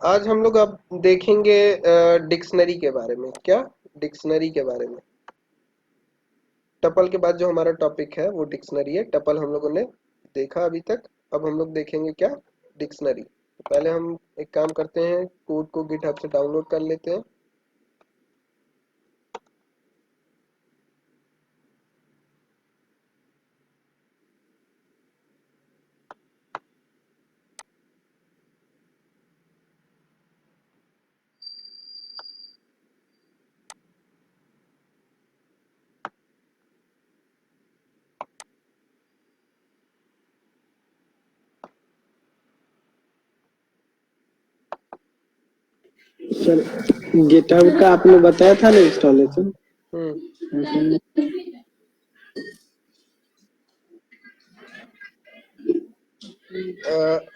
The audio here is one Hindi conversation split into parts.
आज हम लोग अब देखेंगे डिक्शनरी के बारे में। क्या? डिक्शनरी के बारे में। टपल के बाद जो हमारा टॉपिक है वो डिक्शनरी है। टपल हम लोगों ने देखा अभी तक। अब हम लोग देखेंगे क्या? डिक्शनरी। तो पहले हम एक काम करते हैं, कोड को गिटहब से डाउनलोड कर लेते हैं। सर, गिटहब का आपने बताया था ना इंस्टॉलेशन। हम्म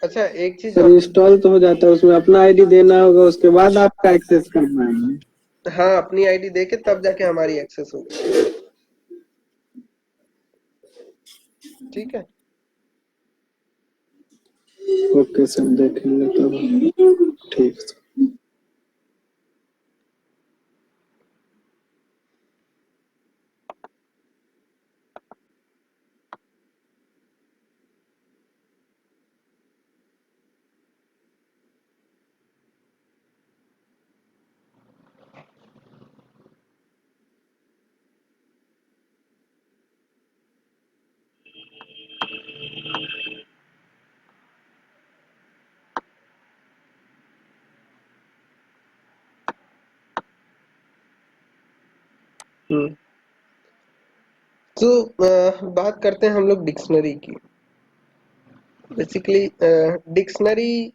अच्छा, एक चीज सर और। इंस्टॉल तो हो जाता है, उसमें अपना आईडी देना होगा, उसके बाद आपका एक्सेस कर पाएंगे। हाँ, अपनी आईडी देके तब जाके हमारी एक्सेस होगी। ठीक है। ओके सर, देखेंगे तब। ठीक है। हम्म तो बात करते हैं हम लोग डिक्शनरी की। बेसिकली डिक्शनरी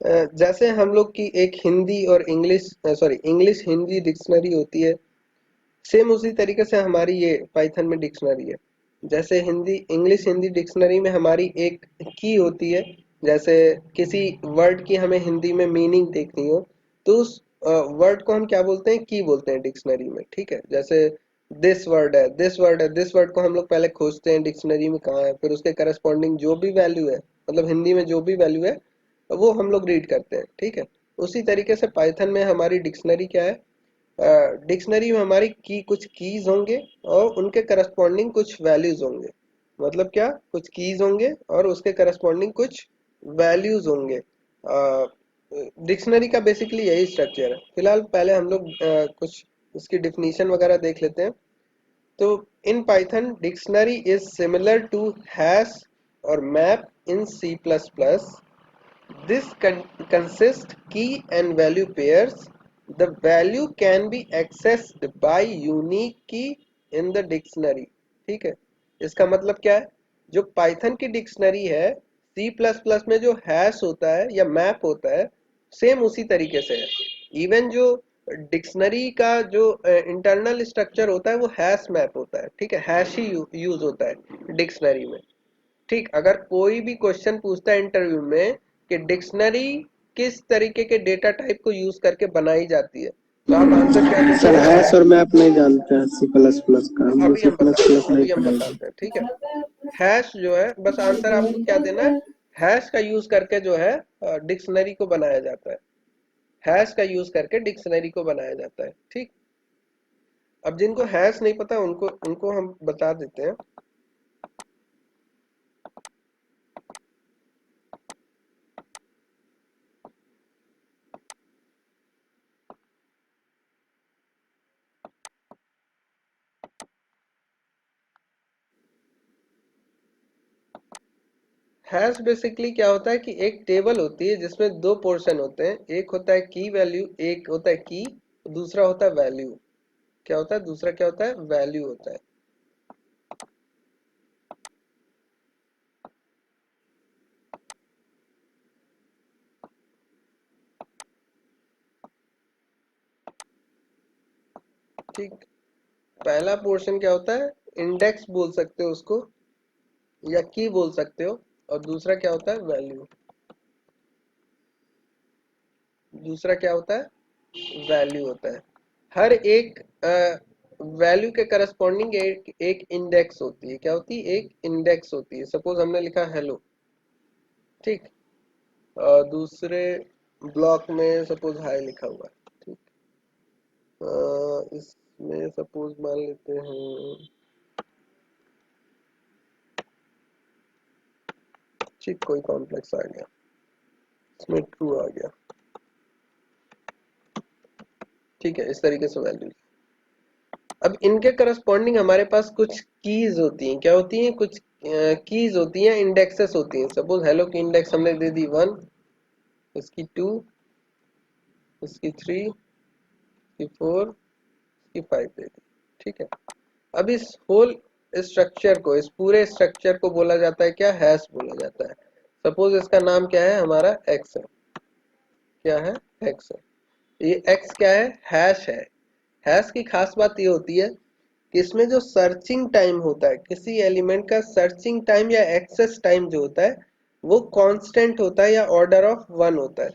जैसे हम लोग की एक हिंदी और इंग्लिश इंग्लिश हिंदी डिक्शनरी होती है, सेम उसी तरीके से हमारी ये पाइथन में डिक्शनरी है। जैसे हिंदी इंग्लिश हिंदी डिक्शनरी में हमारी एक की होती है। जैसे किसी वर्ड की हमें हिंदी में मीनिंग देखनी हो तो उस वर्ड को हम क्या बोलते हैं? की बोलते हैं डिक्शनरी में। ठीक है। जैसे दिस वर्ड है, दिस वर्ड है, दिस वर्ड को हम लोग पहले खोजते हैं डिक्शनरी में कहाँ है, फिर उसके करस्पॉन्डिंग जो भी वैल्यू है, मतलब हिंदी में जो भी वैल्यू है वो हम लोग रीड करते हैं। ठीक है। उसी तरीके से पाइथन में हमारी डिक्शनरी क्या है? डिक्शनरी में हमारी की कुछ कीज होंगे और उनके करस्पॉन्डिंग कुछ वैल्यूज होंगे। मतलब क्या? कुछ कीज होंगे और उसके करस्पॉन्डिंग कुछ वैल्यूज होंगे। डिक्शनरी का बेसिकली यही स्ट्रक्चर है। फिलहाल पहले हम लोग कुछ इसकी डिफिनीशन वगैरह देख लेते हैं। तो in Python dictionary is similar to hash और map in C plus plus. This consists key and value pairs. The value can be accessed by unique key in the dictionary. ठीक है। इसका मतलब क्या है? जो पाइथन की डिक्शनरी है, सी प्लस प्लस में जो हैश होता है या मैप होता है, सेम उसी तरीके से है। इवन जो डिक्शनरी का जो इंटरनल स्ट्रक्चर होता है वो हैश मैप होता है। ठीक है। हैश ही यूज होता है डिक्शनरी में। ठीक। अगर कोई भी क्वेश्चन पूछता है इंटरव्यू में कि डिक्शनरी किस तरीके के डेटा टाइप को यूज करके बनाई जाती है, तो आप आंसर क्या सर दोगे? हैश और मैप नहीं जानते हैं, सी प्लस प्लस का हम अभी सी हम प्लस बताते हैं, प्लस नहीं अभी हम पढ़ेंगे। बताते हैं। ठीक है। हैश जो है, बस आंसर आपको क्या देना है? हैश का यूज करके जो है डिक्शनरी को बनाया जाता है। हैश का यूज करके डिक्शनरी को बनाया जाता है। ठीक। अब जिनको हैश नहीं पता उनको उनको हम बता देते हैं। हैश बेसिकली क्या होता है कि एक टेबल होती है जिसमें दो पोर्शन होते हैं। एक होता है की वैल्यू, एक होता है की, दूसरा होता है वैल्यू। क्या होता है? दूसरा क्या होता है? वैल्यू होता है। ठीक। पहला पोर्शन क्या होता है? इंडेक्स बोल सकते हो उसको या की बोल सकते हो। और दूसरा क्या होता है? वैल्यू। दूसरा क्या होता है? वैल्यू होता है। हर एक वैल्यू के करस्पॉन्डिंग एक इंडेक्स होती है। क्या होती है? एक इंडेक्स होती है। सपोज हमने लिखा हेलो। ठीक। दूसरे ब्लॉक में सपोज हाई लिखा हुआ है, ठीक। इसमें सपोज मान लेते हैं, ठीक, कोई कॉम्प्लेक्स आ गया, इसमें ट्रू आ गया, ठीक है। इस तरीके से वैल्यू, अब इनके करस्पॉन्डिंग हमारे पास कुछ कीज होती हैं। क्या होती हैं? कुछ कीज होती हैं, इंडेक्सेस होती हैं। सपोज हेलो की इंडेक्स हमने दे दी 1, इसकी 2, इसकी 3, इसकी 4, इसकी 5 दे दी, ठीक है। अब इस होल स्ट्रक्चर को, इस पूरे स्ट्रक्चर को बोला जाता है क्या? हैश बोला जाता है। सपोज इसका नाम क्या है? हमारा एक्स है। क्या है? एक्स है। ये एक्स क्या है? हैश है। हैश की खास बात ये होती है कि इसमें जो सर्चिंग टाइम होता है, किसी एलिमेंट का सर्चिंग टाइम या एक्सेस टाइम जो होता है, वो कांस्टेंट होता है या ऑर्डर ऑफ 1 होता है।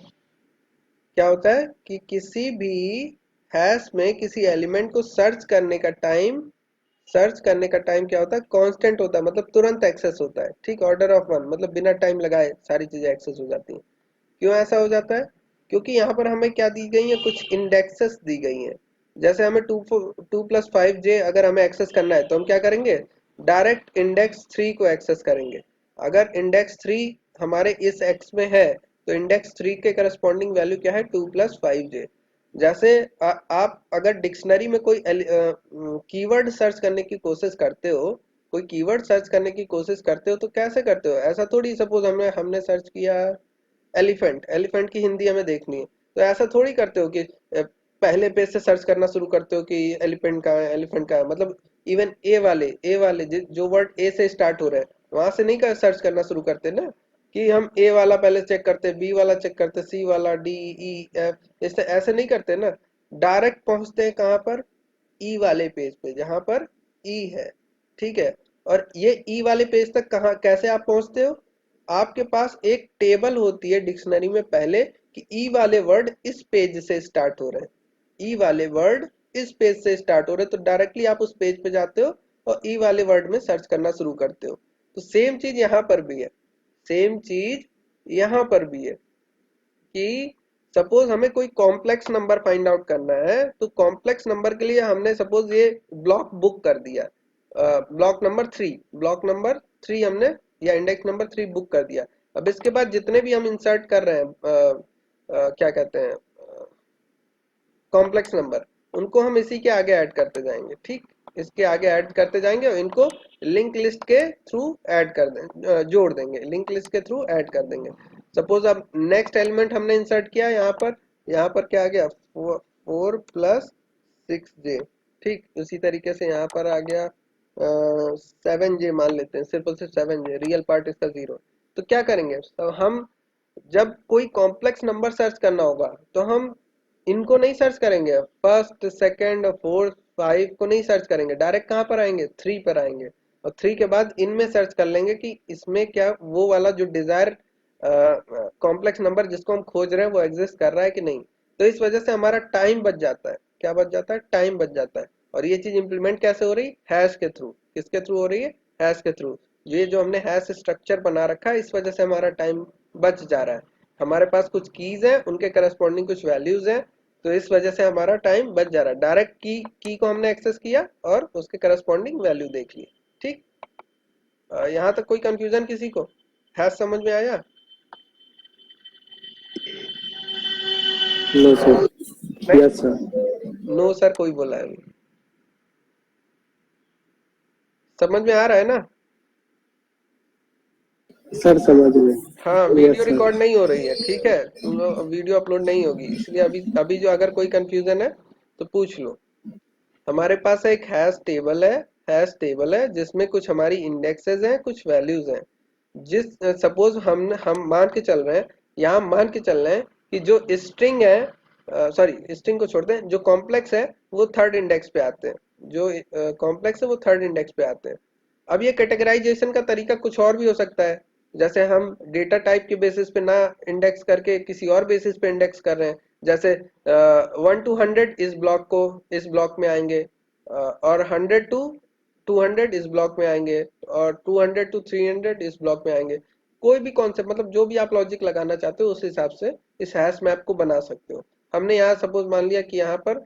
क्या होता है कि किसी भी हैश में किसी एलिमेंट को सर्च करने का टाइम क्या होता है? कांस्टेंट होता है, मतलब तुरंत एक्सेस होता है, ठीक। ऑर्डर ऑफ 1 मतलब बिना टाइम लगाए सारी चीजें एक्सेस हो जाती हैं। क्यों ऐसा हो जाता है? क्योंकि यहाँ पर हमें क्या दी गई है? कुछ इंडेक्सेस दी गई हैं। जैसे हमें 2 + 5j अगर हमें एक्सेस करना है तो हम क्या करेंगे? डायरेक्ट इंडेक्स 3 को एक्सेस करेंगे। अगर इंडेक्स 3 हमारे इस एक्स में है तो इंडेक्स 3 के करस्पॉन्डिंग वैल्यू क्या है? 2 + 5j। जैसे आप अगर डिक्शनरी में कोई कीवर्ड सर्च करने की कोशिश करते हो, कोई कीवर्ड सर्च करने की कोशिश करते हो तो कैसे करते हो? ऐसा थोड़ी, सपोज हमने हमने सर्च किया एलिफेंट, एलिफेंट की हिंदी हमें देखनी है, तो ऐसा थोड़ी करते हो कि पहले पेज से सर्च करना शुरू करते हो कि एलिफेंट का है, एलिफेंट का है। मतलब इवन ए वाले जो वर्ड ए से स्टार्ट हो रहे हैं वहां से नहीं कर सर्च करना शुरू करते ना, कि हम ए वाला पहले चेक करते, बी वाला चेक करते, सी वाला, डी, ई, एफ, ऐसे ऐसे नहीं करते ना। डायरेक्ट पहुंचते हैं कहाँ पर? ई वाले पेज पे, जहां पर ई है, ठीक है। और ये ई वाले पेज तक कहाँ, कैसे आप पहुंचते हो? आपके पास एक टेबल होती है डिक्शनरी में पहले कि ई वाले वर्ड इस पेज से स्टार्ट हो रहे हैं, ई वाले वर्ड इस पेज से स्टार्ट हो रहे हैं, तो डायरेक्टली आप उस पेज पे जाते हो और ई वाले वर्ड में सर्च करना शुरू करते हो। तो सेम चीज यहाँ पर भी है, सेम चीज यहाँ पर भी है कि सपोज हमें कोई कॉम्प्लेक्स नंबर फाइंड आउट करना है, तो कॉम्प्लेक्स नंबर के लिए हमने सपोज ये ब्लॉक बुक कर दिया, ब्लॉक नंबर 3 हमने, या इंडेक्स नंबर 3 बुक कर दिया। अब इसके बाद जितने भी हम इंसर्ट कर रहे हैं, क्या कहते हैं, कॉम्प्लेक्स नंबर, उनको हम इसी के आगे ऐड करते जाएंगे, ठीक। इसके आगे ऐड करते जाएंगे और इनको लिंक लिस्ट के थ्रू ऐड कर दें, जोड़ देंगे, लिंक लिस्ट के थ्रू ऐड कर देंगे। सपोज अब नेक्स्ट एलिमेंट हमने इंसर्ट किया यहाँ पर क्या आ गया? 4 + 6j, ठीक। उसी तरीके से यहाँ पर आ गया 7j, मान लेते हैं सिर्फ और सिर्फ 7j, रियल पार्ट इसका 0। तो क्या करेंगे? तो हम जब कोई कॉम्प्लेक्स नंबर सर्च करना होगा तो हम इनको नहीं सर्च करेंगे, फर्स्ट, सेकंड, फोर्थ, 5 को नहीं सर्च करेंगे, डायरेक्ट कहाँ पर आएंगे? 3 पर आएंगे। और 3 के बाद इनमें सर्च कर लेंगे कि इसमें क्या वो वाला जो डिजायर कॉम्प्लेक्स नंबर जिसको हम खोज रहे हैं वो एग्जिस्ट कर रहा है कि नहीं। तो इस वजह से हमारा टाइम बच जाता है। क्या बच जाता है? टाइम बच जाता है। और ये चीज इंप्लीमेंट कैसे हो रही? हैश के थ्रू। किसके थ्रू हो रही है? हैश के थ्रू। ये जो हमने हैश स्ट्रक्चर बना रखा है, इस वजह से हमारा टाइम बच जा रहा है। हमारे पास कुछ कीज हैं, उनके करस्पॉन्डिंग कुछ वैल्यूज हैं, तो इस वजह से हमारा टाइम बच जा रहा है। डायरेक्ट की को हमने एक्सेस किया और उसके करस्पॉन्डिंग वैल्यू देख ली, ठीक। यहाँ तक कोई कंफ्यूजन किसी को? हैश समझ में आया? No sir. नहीं, यस सर। नो सर कोई बोला है अभी? समझ में आ रहा है ना? सर समझ हाँ, गए। Video yes record sir. नहीं हो रही है, ठीक है। तुम लोग वीडियो अपलोड नहीं होगी, इसलिए अभी अभी जो अगर कोई कंफ्यूजन है तो पूछ लो। हमारे पास एक हैश टेबल है जिसमें कुछ हमारी इंडेक्सेस हैं, कुछ वैल्यूज हैं। जिस सपोज हम मान के चल रहे हैं, यहाँ मान के चल रहे हैं कि जो स्ट्रिंग है, सॉरी स्ट्रिंग को छोड़ते हैं, जो कॉम्प्लेक्स है वो थर्ड इंडेक्स पे आते हैं, जो कॉम्प्लेक्स है वो थर्ड इंडेक्स पे आते हैं। अब ये कैटेगराइजेशन का तरीका कुछ और भी हो सकता है। जैसे हम डेटा टाइप के बेसिस पे ना इंडेक्स करके किसी और बेसिस पे इंडेक्स कर रहे हैं। जैसे 1 to 100 इस ब्लॉक को, इस ब्लॉक में आएंगे, और 100 to 200 इस ब्लॉक में आएंगे, और 200 to 300 इस ब्लॉक में आएंगे। कोई भी कॉन्सेप्ट, मतलब जो भी आप लॉजिक लगाना चाहते हो उस हिसाब से इस हैश मैप को बना सकते हो। हमने यहाँ सपोज मान लिया कि यहाँ पर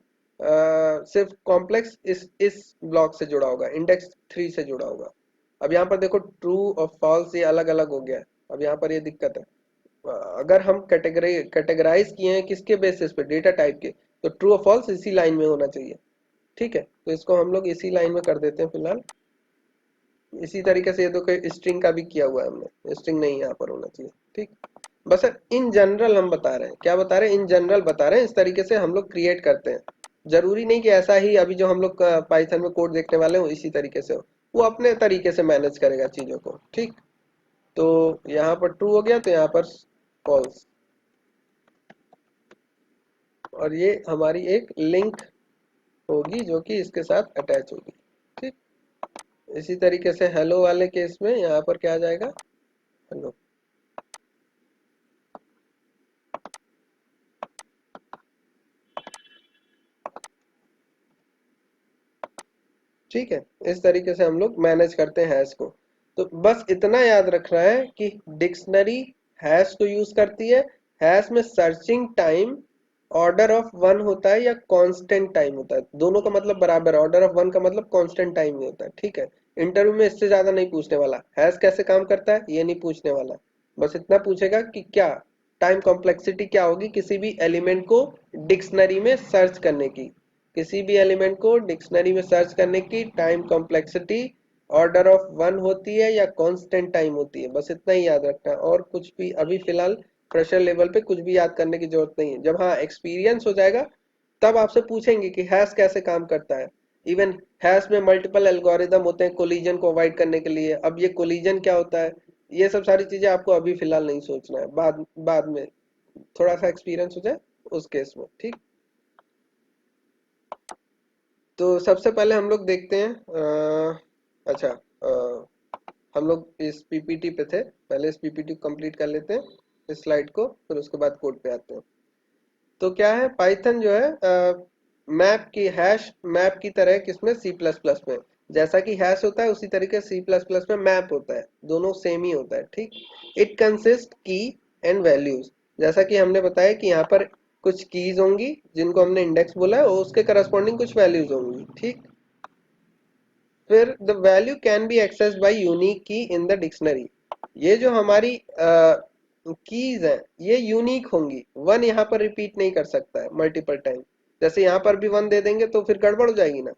सिर्फ कॉम्प्लेक्स इस ब्लॉक से जुड़ा होगा, इंडेक्स 3 से जुड़ा होगा। अब यहाँ पर देखो ट्रू और फॉल्स ये अलग अलग हो गया है। अब यहाँ पर ये दिक्कत है। अगर हम कैटेगराइज किए हैं किसके बेसिस पे, डेटा टाइप के, तो ट्रू और फॉल्स इसी लाइन में होना चाहिए। ठीक है, तो इसको हम लोग इसी लाइन में कर देते हैं फिलहाल। इसी तरीके से ये तो कोई स्ट्रिंग का भी किया हुआ है हमने, स्ट्रिंग नहीं यहाँ पर होना चाहिए। ठीक, बस इन जनरल हम बता रहे हैं, क्या बता रहे हैं, इन जनरल बता रहे हैं। इस तरीके से हम लोग क्रिएट करते हैं। जरूरी नहीं कि ऐसा ही अभी जो हम लोग पाइथन में कोड देखने वाले हो इसी तरीके से हो, वो अपने तरीके से मैनेज करेगा चीजों को। ठीक, तो यहाँ पर ट्रू हो गया तो यहाँ पर फॉल्स, और ये हमारी एक लिंक होगी जो कि इसके साथ अटैच होगी। ठीक, इसी तरीके से हेलो वाले केस में यहाँ पर क्या आ जाएगा, हेलो। ठीक है, इस तरीके से हम लोग मैनेज करते हैं हैश को। तो बस इतना याद रखना है कि डिक्शनरी हैश को यूज करती है। हैश में searching time order of one होता है या कांस्टेंट टाइम होता है, दोनों का मतलब बराबर है। ऑर्डर ऑफ वन का मतलब कांस्टेंट टाइम ही होता है। ठीक है, इंटरव्यू में इससे ज्यादा नहीं पूछने वाला, हैश कैसे काम करता है ये नहीं पूछने वाला। बस इतना पूछेगा कि क्या टाइम कॉम्प्लेक्सिटी क्या होगी किसी भी एलिमेंट को डिक्शनरी में सर्च करने की, किसी भी एलिमेंट को डिक्शनरी में सर्च करने की time complexity order of one होती है या कांस्टेंट टाइम होती है। बस इतना ही याद रखना है, और कुछ भी अभी फिलहाल फ्रेशर लेवल पे कुछ भी याद करने की जरूरत नहीं है। जब हाँ एक्सपीरियंस हो जाएगा तब आपसे पूछेंगे कि हैश कैसे काम करता है। इवन हैश में मल्टीपल एल्गोरिदम होते हैं कोलिजन को अवॉइड करने के लिए। अब ये कोलिजन क्या होता है, ये सब सारी चीजें आपको अभी फिलहाल नहीं सोचना है, बाद बाद में थोड़ा सा एक्सपीरियंस हो जाए उस केस में। ठीक, तो सबसे पहले हम लोग देखते हैं अच्छा, हम लोग इस पीपीटी पे थे, पहले इस पीपीटी को कंप्लीट कर लेते हैं, इस स्लाइड को, फिर उसके बाद कोड पे आते हैं। तो क्या है, पाइथन जो है मैप की हैश मैप की तरह किसमें, सी प्लस प्लस में। जैसा कि हैश होता है उसी तरीके सी प्लस प्लस में मैप होता है, दोनों सेम ही होता है। ठीक, इट कंसिस्ट की एंड वैल्यूज। जैसा कि हमने बताया कि यहाँ पर कुछ कीज होंगी जिनको हमने इंडेक्स बोला है और उसके करस्पॉन्डिंग कुछ वैल्यूज होंगी। ठीक, फिर the value can be accessed by unique key in the dictionary. ये जो हमारी कीज है ये यूनिक होंगी, वन यहाँ पर रिपीट नहीं कर सकता है मल्टीपल टाइम। जैसे यहाँ पर भी वन दे देंगे तो फिर गड़बड़ हो जाएगी ना,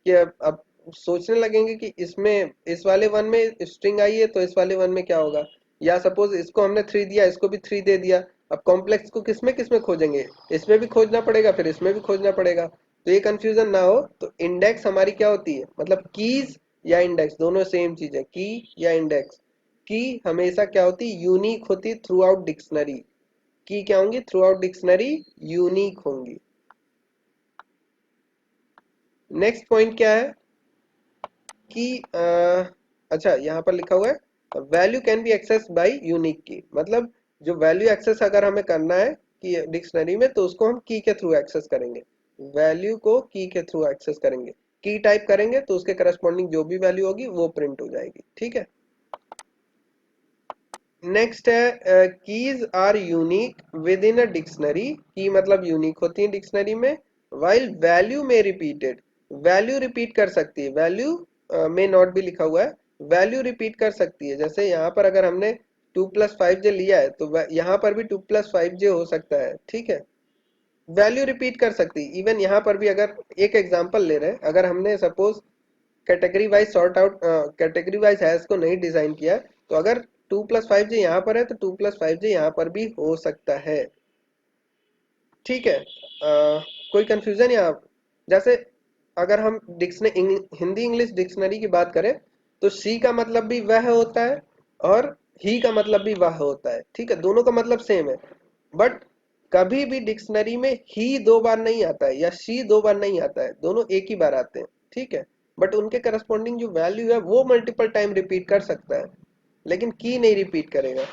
कि अब सोचने लगेंगे कि इसमें इस वाले वन में स्ट्रिंग आई है तो इस वाले वन में क्या होगा। या सपोज इसको हमने थ्री दिया, इसको भी थ्री दे दिया, अब कॉम्प्लेक्स को किसमें किसमें खोजेंगे, इसमें भी खोजना पड़ेगा फिर इसमें भी खोजना पड़ेगा। तो ये कंफ्यूजन ना हो तो इंडेक्स हमारी क्या होती है, मतलब कीज या इंडेक्स दोनों सेम चीज है, की या इंडेक्स। की हमेशा क्या होती है, यूनिक होती थ्रू आउट डिक्शनरी। की क्या होंगी, थ्रू आउट डिक्शनरी यूनिक होंगी। नेक्स्ट पॉइंट क्या है कि अच्छा यहाँ पर लिखा हुआ है value can be access by unique key, मतलब जो वैल्यू एक्सेस अगर हमें करना है कि डिक्शनरी में तो उसको हम की के थ्रू एक्सेस करेंगे, वैल्यू को की के थ्रू एक्सेस करेंगे। की टाइप करेंगे तो उसके करस्पॉन्डिंग जो भी वैल्यू होगी वो प्रिंट हो जाएगी। ठीक है, नेक्स्ट है keys are unique within a dictionary. Key मतलब यूनिक होती है डिक्शनरी में, वाइल वैल्यू में रिपीटेड, वैल्यू रिपीट कर सकती है, वैल्यू में नॉट भी लिखा हुआ है, वैल्यू रिपीट कर सकती है। जैसे यहाँ पर अगर हमने 2+5j लिया है तो यहाँ पर भी 2+5j हो सकता है। ठीक है, वैल्यू रिपीट कर सकती है। इवन यहाँ पर भी अगर एक एग्जांपल ले रहे हैं, अगर हमने suppose category wise sort out category wise hash को नहीं डिजाइन किया है, तो अगर 2+5j यहाँ पर है तो 2+5j यहाँ पर भी हो सकता है। ठीक है, कोई कंफ्यूजन यहाँ, जैसे अगर हम डिक्शनरी हिंदी इंग्लिश डिक्शनरी की बात करें तो सी का मतलब भी वह होता है और ही का मतलब भी वह होता है। ठीक है, दोनों का मतलब सेम है, बट कभी भी डिक्शनरी में ही दो बार नहीं आता है या शी दो बार नहीं आता है, दोनों एक ही बार आते हैं। ठीक है, बट उनके करस्पॉन्डिंग जो वैल्यू है वो मल्टीपल टाइम रिपीट कर सकता है, लेकिन की नहीं रिपीट करेगा।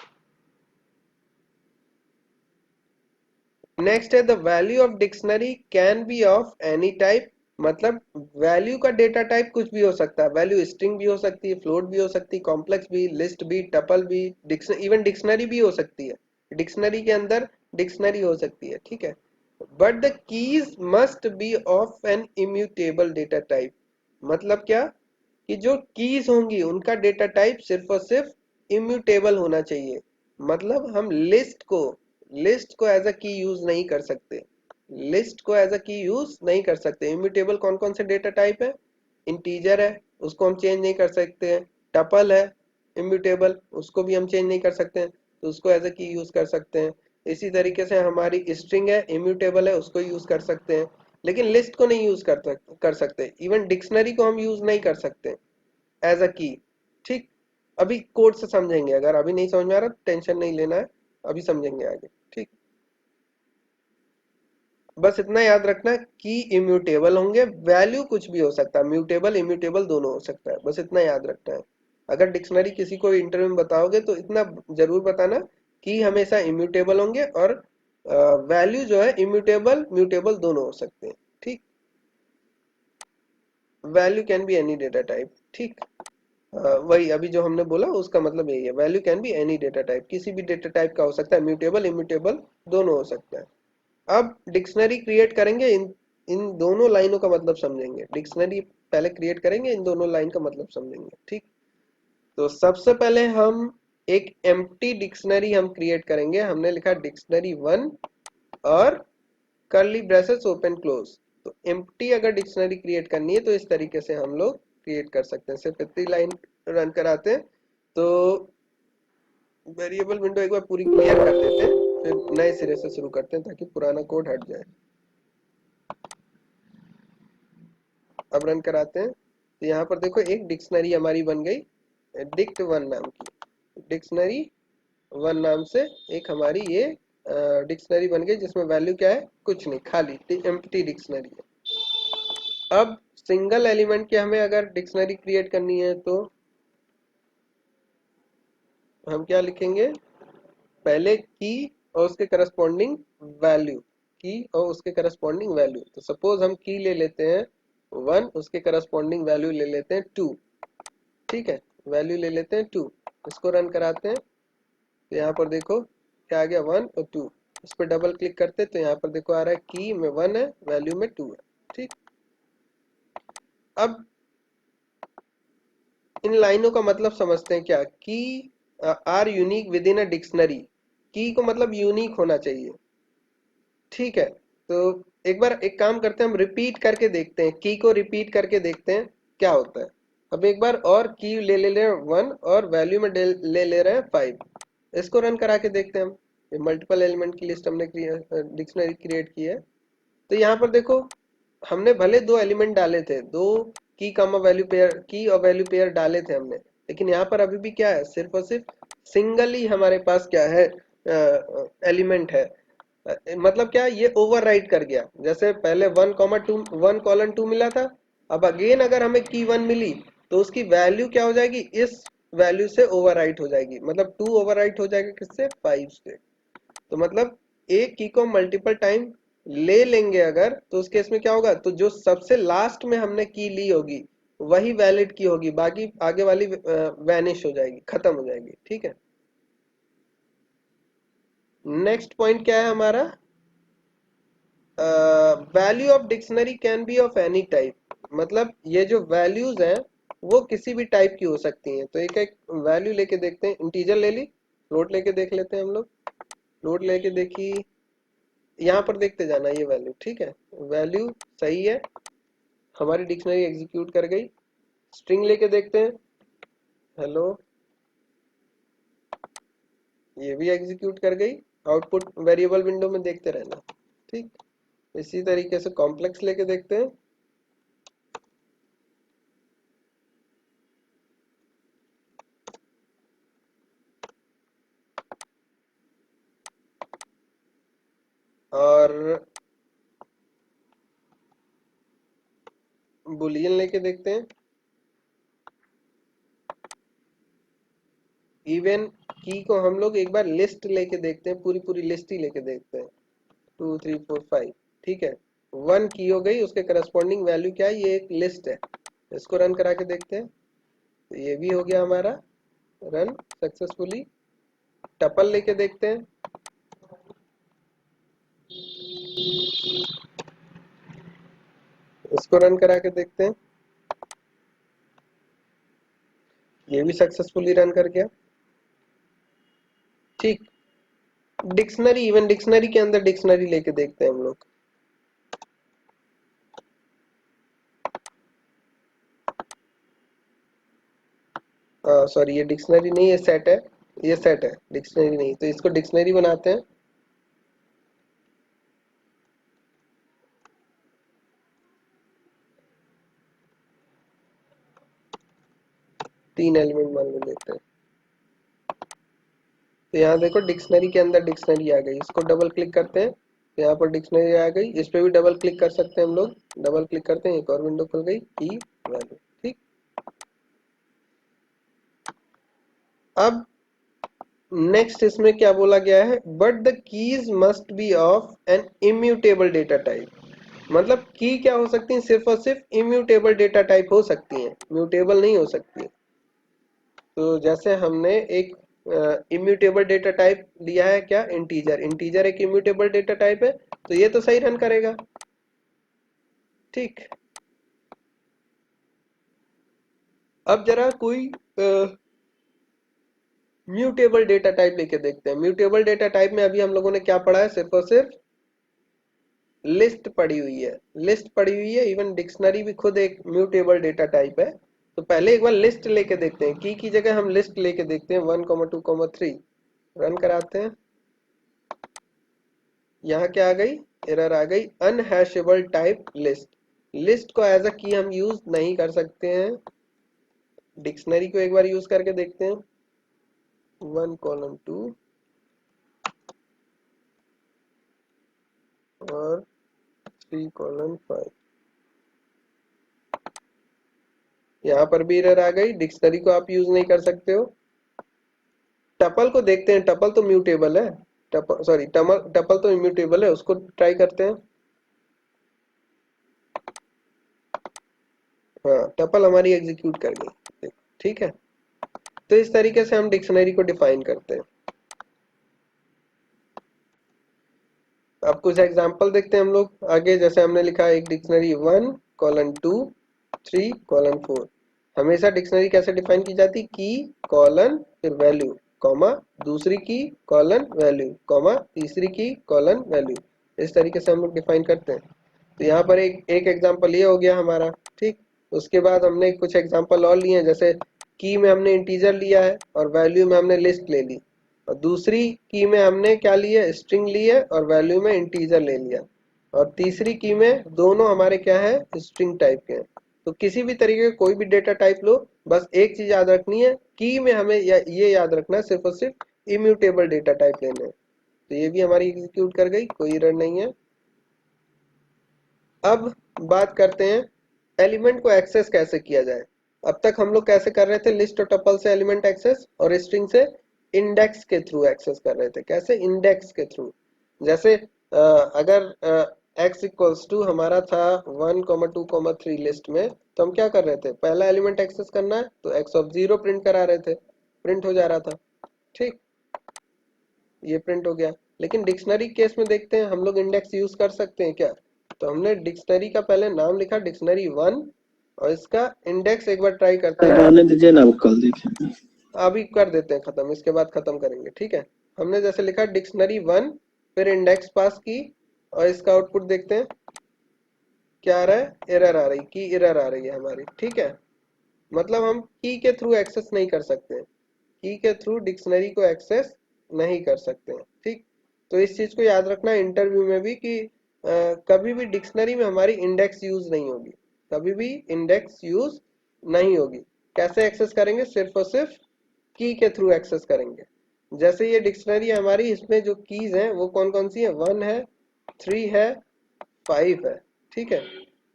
नेक्स्ट है the value of dictionary can be of any type मतलब वैल्यू का डेटा टाइप कुछ भी हो सकता है, वैल्यू स्ट्रिंग भी हो सकती है, फ्लोट भी हो सकती है, कॉम्प्लेक्स भी, लिस्ट भी, टपल भी, इवन डिक्शनरी भी हो सकती है, डिक्शनरी के अंदर डिक्शनरी हो सकती है, ठीक है। But the keys must be of an immutable data type. मतलब क्या कि जो कीज होंगी उनका डेटा टाइप सिर्फ और सिर्फ इम्यूटेबल होना चाहिए। मतलब हम लिस्ट को एज अ की यूज नहीं कर सकते, लिस्ट को एज अ की यूज नहीं कर सकते। इम्यूटेबल कौन कौन से डेटा टाइप है? इंटीजर है, उसको हम चेंज नहीं कर सकते हैं। टपल है इम्यूटेबल, उसको भी हम चेंज नहीं कर सकते हैं, तो उसको एज अ की यूज कर सकते हैं। इसी तरीके से हमारी स्ट्रिंग है, इम्यूटेबल है, उसको यूज कर सकते हैं, लेकिन लिस्ट को नहीं यूज कर सकते। इवन डिक्शनरी को हम यूज नहीं कर सकते एज अ की। ठीक, अभी कोड से समझेंगे, अगर अभी नहीं समझ में आ रहा टेंशन नहीं लेना है, अभी समझेंगे आगे। ठीक, बस इतना याद रखना कि इम्यूटेबल होंगे, वैल्यू कुछ भी हो सकता है, म्यूटेबल इम्यूटेबल दोनों हो सकता है, बस इतना याद रखना है। अगर डिक्शनरी किसी को इंटरव्यू में बताओगे तो इतना जरूर बताना कि हमेशा इम्यूटेबल होंगे, और वैल्यू जो है इम्यूटेबल म्यूटेबल दोनों हो सकते हैं। ठीक, value can be any data type. ठीक, वही अभी जो हमने बोला उसका मतलब यही है, value can be any data type, किसी भी डेटा टाइप का हो सकता है, म्यूटेबल इम्यूटेबल दोनों हो सकता है। अब डिक्शनरी क्रिएट करेंगे, इन इन दोनों लाइनों का मतलब समझेंगे। डिक्शनरी पहले क्रिएट करेंगे, इन दोनों लाइन का मतलब समझेंगे। ठीक, तो सबसे पहले हम एक एम्प्टी डिक्शनरी हम क्रिएट करेंगे। हमने लिखा डिक्शनरी वन और कर्ली ब्रेसेस ओपन क्लोज। तो एम्प्टी अगर डिक्शनरी क्रिएट करनी है तो इस तरीके से हम लोग क्रिएट कर सकते हैं। सिर्फ इतनी लाइन रन कराते हैं तो वेरिएबल विंडो एक बार पूरी क्लियर कर देते हैं, फिर नए सिरे से शुरू करते हैं ताकि पुराना कोड हट जाए। अब रन कराते हैं तो यहाँ पर देखो एक डिक्शनरी हमारी बन गई डिक्ट वन नाम की। डिक्शनरी वन नाम से एक हमारी ये डिक्शनरी बन गई, जिसमें वैल्यू क्या है? कुछ नहीं, खाली एम्प्टी डिक्शनरी है। अब सिंगल एलिमेंट की हमें अगर डिक्शनरी क्रिएट करनी है तो हम क्या लिखेंगे? पहले की और उसके करस्पॉन्डिंग वैल्यू, की और उसके करस्पॉन्डिंग वैल्यू। तो सपोज हम की ले लेते हैं वन, उसके करस्पॉन्डिंग वैल्यू ले लेते हैं टू। ठीक है, वैल्यू ले लेते हैं टू। इसको रन कराते हैं तो यहाँ पर देखो क्या आ गया? वन और टू। इस पर डबल क्लिक करते तो यहाँ पर देखो आ रहा है की में वन है, वैल्यू में टू है। ठीक, अब इन लाइनों का मतलब समझते हैं। क्या key are unique within a dictionary, key को मतलब यूनिक होना चाहिए। ठीक है, तो एक बार एक काम करते हैं, हम रिपीट करके देखते हैं, की को रिपीट करके देखते हैं क्या होता है। अब एक बार और की ले रहे हैं वन और वैल्यू में ले रहे हैं फाइव। इसको रन करा के देखते हैं हम। ये मल्टीपल एलिमेंट की लिस्ट हमने डिक्शनरी क्रिएट की है। तो यहाँ पर देखो हमने भले दो एलिमेंट डाले थे, दो की कॉमा वैल्यू पेयर, की और वैल्यू पेयर डाले थे हमने, लेकिन यहाँ पर अभी भी क्या है? सिर्फ और सिर्फ सिंगल ही हमारे पास क्या है? एलिमेंट है। मतलब क्या, ये ओवरराइट कर गया। जैसे पहले one comma two, one colon two मिला था, अब अगेन अगर हमें की वन मिली तो उसकी वैल्यू क्या हो जाएगी? इस वैल्यू से ओवरराइट हो जाएगी। मतलब टू ओवरराइट हो जाएगा किससे? फाइव से। तो मतलब एक की को मल्टीपल टाइम ले लेंगे अगर, तो उस केस में क्या होगा? तो जो सबसे लास्ट में हमने की ली होगी वही वैलिड की होगी, बाकी आगे वाली वैनिश हो जाएगी, खत्म हो जाएगी। ठीक है, नेक्स्ट पॉइंट क्या है हमारा? Value of dictionary can be of any type. मतलब ये जो वैल्यूज हैं वो किसी भी टाइप की हो सकती हैं। तो एक एक वैल्यू लेके देखते हैं। इंटीजर ले ली, फ्लोट लेके देख लेते हैं हम लोग। फ्लोट लेके देखी, यहाँ पर देखते जाना ये वैल्यू। ठीक है, वैल्यू सही है, हमारी डिक्शनरी एग्जीक्यूट कर गई। स्ट्रिंग लेके देखते हैं, हेलो, ये भी एग्जीक्यूट कर गई। आउटपुट वेरिएबल विंडो में देखते रहना। ठीक, इसी तरीके से कॉम्प्लेक्स लेके देखते हैं, और बुलियन लेके देखते हैं। इवन की को हम लोग एक बार लिस्ट लेके देखते हैं, पूरी पूरी लिस्ट ही लेके देखते हैं, टू थ्री फोर फाइव। ठीक है, वन की हो गई, उसके करस्पॉन्डिंग वैल्यू क्या है, ये एक लिस्ट है। इसको रन करा के देखते हैं। तो ये भी हो गया हमारा रन सक्सेसफुली। टपल लेके देखते हैं। इसको रन करा के देखते हैं। ये भी सक्सेसफुली रन कर गया। ठीक। डिक्शनरी, इवन डिक्शनरी के अंदर डिक्शनरी लेके देखते हैं हम लोग। सॉरी, ये डिक्शनरी नहीं, ये सेट है। ये सेट है, डिक्शनरी नहीं। तो इसको डिक्शनरी बनाते हैं। तीन एलिमेंट मान लेते हैं। तो यहाँ देखो डिक्शनरी के अंदर डिक्शनरी आ गई। इसको डबल क्लिक करते हैं तो यहाँ पर डिक्शनरी आ गई। इस पे भी डबल क्लिक कर सकते हैं हम लोग। डबल क्लिक करते हैं, एक और विंडो खुल गई, की वैल्यू। ठीक। अब नेक्स्ट इसमें क्या बोला गया है, but the keys must be of an immutable data type. मतलब की क्या हो सकती है, सिर्फ और सिर्फ इम्यूटेबल डेटा टाइप हो सकती है, म्यूटेबल नहीं हो सकती है। तो जैसे हमने एक इम्यूटेबल डेटा टाइप लिया है, क्या, इंटीजर। इंटीजर एक इम्यूटेबल डेटा टाइप है, तो ये तो सही रन करेगा। ठीक। अब जरा कोई म्यूटेबल डेटा टाइप लेके देखते हैं। म्यूटेबल डेटा टाइप में अभी हम लोगों ने क्या पढ़ा है, सिर्फ और सिर्फ लिस्ट पड़ी हुई है। लिस्ट पड़ी हुई है। इवन डिक्शनरी भी खुद एक म्यूटेबल डेटा टाइप है। तो पहले एक बार लिस्ट लेके देखते हैं। की जगह हम लिस्ट लेके देखते हैं। 1,2,3 रन कराते हैं। यहाँ क्या आ गई, एरर आ गई, अनहैशेबल टाइप लिस्ट। लिस्ट को एज अ की हम यूज नहीं कर सकते हैं। डिक्शनरी को एक बार यूज करके देखते हैं। 1,2 और 3,5। यहाँ पर भी एरर आ गई। डिक्शनरी को आप यूज नहीं कर सकते हो। टपल को देखते हैं। टपल तो म्यूटेबल है। टपल, सॉरी, टपल तो इम्यूटेबल है। उसको ट्राई करते हैं। हाँ, टपल हमारी एग्जीक्यूट कर गई। ठीक है। तो इस तरीके से हम डिक्शनरी को डिफाइन करते हैं। अब कुछ एग्जांपल देखते हैं हम लोग आगे। जैसे हमने लिखा है एक डिक्शनरी 1,2,3,4। हमेशा डिक्शनरी कैसे डिफाइन की जाती, की कॉलन फिर वैल्यू, कॉमा दूसरी की कॉलन वैल्यू, कॉमा तीसरी की कॉलन वैल्यू। इस तरीके से हम लोग डिफाइन करते हैं। तो यहाँ पर एक एग्जांपल ये हो गया हमारा। ठीक। उसके बाद हमने कुछ एग्जांपल और लिए हैं। जैसे की में हमने इंटीजर लिया है और वैल्यू में हमने लिस्ट ले ली। और दूसरी की में हमने क्या लिया, स्ट्रिंग ली है और वैल्यू में इंटीजर ले लिया। और तीसरी की में दोनों हमारे क्या है, स्ट्रिंग टाइप के हैं। तो किसी भी तरीके का कोई भी डेटा टाइप लो, बस एक चीज याद रखनी है, की में हमें ये याद रखना है, सिर्फ और सिर्फ इम्यूटेबल डेटा टाइप लेने हैं। तो ये भी हमारी एग्जीक्यूट कर गई, कोई एरर नहीं है। अब बात करते हैं एलिमेंट को एक्सेस कैसे किया जाए। अब तक हम लोग कैसे कर रहे थे, लिस्ट और टपल से एलिमेंट एक्सेस, और स्ट्रिंग से इंडेक्स के थ्रू एक्सेस कर रहे थे। कैसे, इंडेक्स के थ्रू। जैसे अगर x इक्वल्स टू हमारा था 1,2,3 लिस्ट में, तो हम क्या कर रहे थे, पहला एलिमेंट एक्सेस करना है तो x ऑफ 0 प्रिंट करा रहे थे, प्रिंट हो जा रहा था। ठीक। ये प्रिंट हो गया। लेकिन डिक्शनरी केस में देखते हैं, हम लोग इंडेक्स यूज कर सकते हैं क्या। तो हमने डिक्शनरी का पहले नाम लिखा डिक्शनरी 1, और इसका इंडेक्स एक बार ट्राई करते हैं। आने दीजिए ना, वो कल देखेंगे। अभी कर देते हैं खत्म, इसके बाद खत्म करेंगे। ठीक है। हमने जैसे लिखा डिक्शनरी 1, फिर इंडेक्स पास की, और इसका आउटपुट देखते हैं क्या आ रहा है, एरर आ रही, की एरर आ रही है हमारी। ठीक है। मतलब हम की के थ्रू एक्सेस नहीं कर सकते हैं। की के थ्रू डिक्शनरी को एक्सेस नहीं कर सकते हैं। ठीक। तो इस चीज को याद रखना इंटरव्यू में भी कि कभी भी डिक्शनरी में हमारी इंडेक्स यूज नहीं होगी। कभी भी इंडेक्स यूज नहीं होगी। कैसे एक्सेस करेंगे, सिर्फ और सिर्फ की के थ्रू एक्सेस करेंगे। जैसे ये डिक्शनरी है हमारी, इसमें जो कीज हैं वो कौन कौन सी है, 1 है, 3 है, 5 है। ठीक है।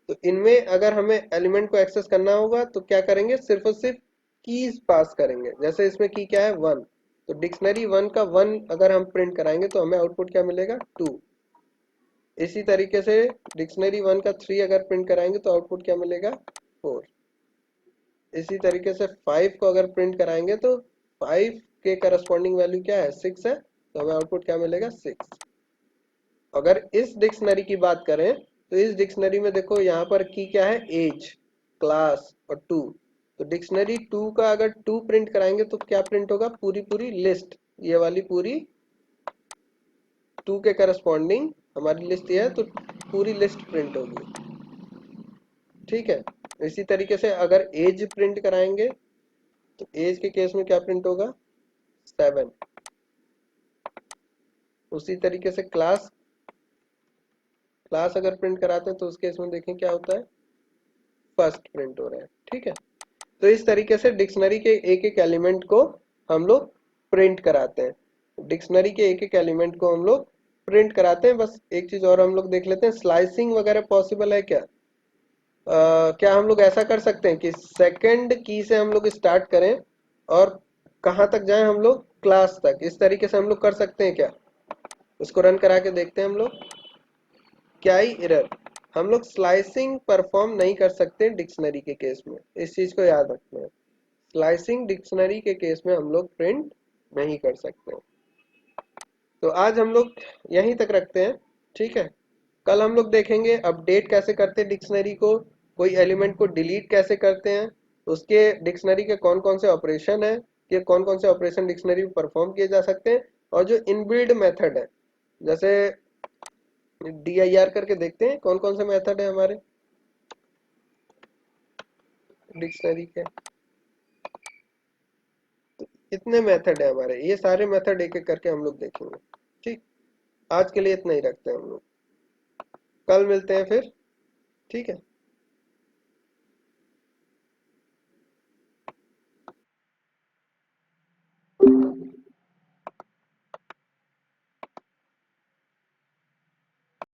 तो इनमें अगर हमें एलिमेंट को एक्सेस करना होगा तो क्या करेंगे, सिर्फ और सिर्फ कीज पास करेंगे। जैसे इसमें की क्या है, 1। तो डिक्शनरी 1 का 1 अगर हम प्रिंट कराएंगे तो हमें आउटपुट क्या मिलेगा, 2। इसी तरीके से डिक्शनरी 1 का 3 अगर प्रिंट कराएंगे तो आउटपुट क्या मिलेगा, 4। इसी तरीके से 5 को अगर प्रिंट कराएंगे तो 5 के करस्पॉन्डिंग वैल्यू क्या है, 6 है, तो हमें आउटपुट क्या मिलेगा, 6। अगर इस डिक्शनरी की बात करें तो इस डिक्शनरी में देखो यहाँ पर की क्या है, एज, क्लास और टू। तो डिक्शनरी 2 का अगर 2 प्रिंट कराएंगे तो क्या प्रिंट होगा, पूरी पूरी लिस्ट, ये वाली पूरी 2 के करस्पॉन्डिंग हमारी लिस्ट ये है, तो पूरी लिस्ट प्रिंट होगी। ठीक है, इसी तरीके से अगर एज प्रिंट कराएंगे तो एज के केस में क्या प्रिंट होगा, 7। उसी तरीके से क्लास क्लास अगर प्रिंट कराते हैं तो उस केस में देखें क्या होता है, फर्स्ट प्रिंट हो रहा है। ठीक है, तो इस तरीके से डिक्शनरी के एक एक एलिमेंट को हम लोग प्रिंट कराते हैं। डिक्शनरी के एक एक एलिमेंट को हम लोग प्रिंट कराते हैं। बस एक चीज और हम लोग देख लेते हैं, स्लाइसिंग वगैरह पॉसिबल है क्या। क्या हम लोग ऐसा कर सकते हैं कि सेकंड की से हम लोग स्टार्ट करें और कहाँ तक जाएं हम लोग, क्लास तक, इस तरीके से हम लोग कर सकते हैं क्या। इसको रन करा के देखते हैं हम लोग, क्या ही एरर, हम लोग स्लाइसिंग परफॉर्म नहीं कर सकते डिक्शनरी के केस में, इस चीज को याद रखना है। स्लाइसिंग डिक्शनरी के केस में हम लोग प्रिंट नहीं कर सकते। तो आज हम लोग यहीं तक रखते हैं। ठीक है, कल हम लोग देखेंगे अपडेट कैसे करते हैं डिक्शनरी को, कोई एलिमेंट को डिलीट कैसे करते हैं, उसके डिक्शनरी के कौन कौन से ऑपरेशन है, ये कौन कौन से ऑपरेशन डिक्शनरी में परफॉर्म किए जा सकते हैं, और जो इनबिल्ड मेथड है जैसे DIR करके देखते हैं कौन कौन से मेथड है हमारे डिक्शनरी के। इतने मेथड है हमारे, ये सारे मेथड एक एक करके हम लोग देखेंगे। ठीक, आज के लिए इतना ही रखते हैं हम लोग, कल मिलते हैं फिर। ठीक है।